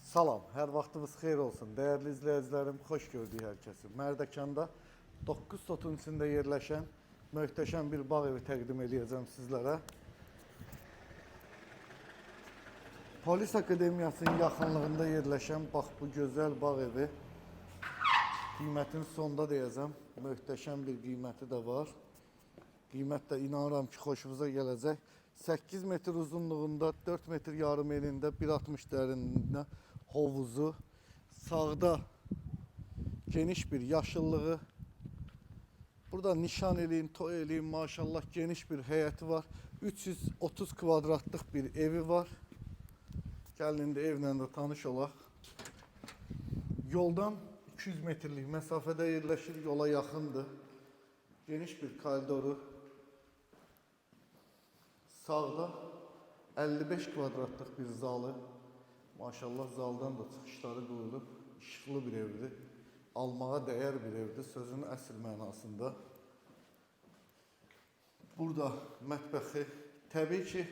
Salam, hər vaxtınız xeyir olsun. Dəyərli izləyicilərim, xoş gördük hər kəsi. Mərdəkanda 9 sotun içində yerləşən möhtəşəm bir bağ evi təqdim edəcəm sizlərə. Polis Akademiyasının yaxınlığında yerləşən bax bu gözəl bağ evi. Qiymətin sonda deyəcəm, möhtəşəm bir qiyməti də var. Qiymət də inanıram ki, xoşunuza gələcək. 8 metr uzunluğunda, 4 metr yarım enində, 1,60 dərinliyində hovuzu, sağda geniş bir yaşıllığı, burada nişan eləyin, toy eləyin, maşallah geniş bir həyəti var. 330 kvadratlıq bir evi var. Gəlin indi evlə də tanış olaq. Yoldan 200 metrlik məsafədə yerləşir, yola yaxındır. Geniş bir koridoru, sağda 55 kvadratlıq bir zalı. Maşallah zaldan da çıxışları qoyulub, işıqlı bir evdir. Almağa dəyər bir evdir, sözün əsl mənasında. Burada mətbəxi, təbii ki,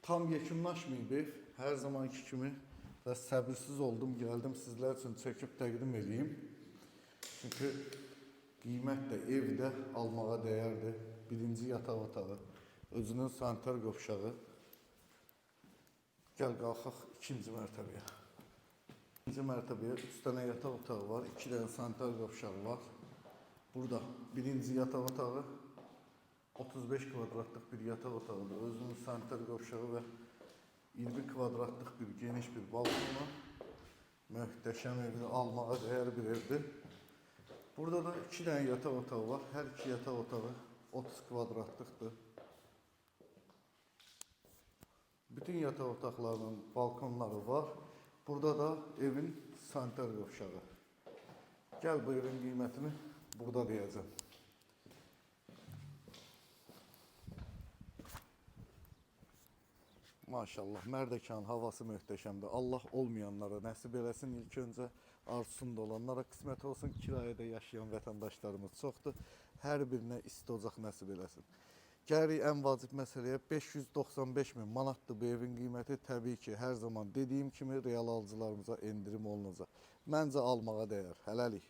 tam yekunlaşmayıb ev. Hər zamanki kimi və səbirsiz oldum, gəldim sizlər üçün çəkib təqdim edeyim. Çünki qiymət də, ev də almağa dəyərdir. Birinci yataq otağı, özünün sanitar qovşağı. Gəl qalxaq ikinci mərtəbəyə. İkinci mərtəbəyə 3 dənə yataq otağı var, 2 dənə sanitar qovşağı var. Burada birinci yataq otağı 35 kvadratlıq bir yataq otağıdır. Özünün sanitar qovşağı və 20 kvadratlıq bir geniş bir balkonu. Möhtəşəm evdir, almağa dəyər bir evdir. Burada da 2 dənə yataq otağı var. Hər iki yataq otağı 30 kvadratlıqdır. Bütün yataq otaqlarının balkonları var. Burada da evin sanitar qovşağı. Gəl bu evin qiymətini burada deyəcəm. Maşallah, Mərdəkanın havası möhtəşəmdir. Allah olmayanlara nəsib eləsin. İlk öncə arzusunda olanlara qismət olsun. Kirayədə yaşayan vətəndaşlarımız çoxdur. Hər birinə isti ocaq nəsib eləsin. Gəlirik ən vacib məsələyə. 595 min manatdır bu evin qiyməti. Təbii ki, hər zaman dediyim kimi real alıcılarımıza endirim olunacaq. Məncə almağa dəyər. Hələlik.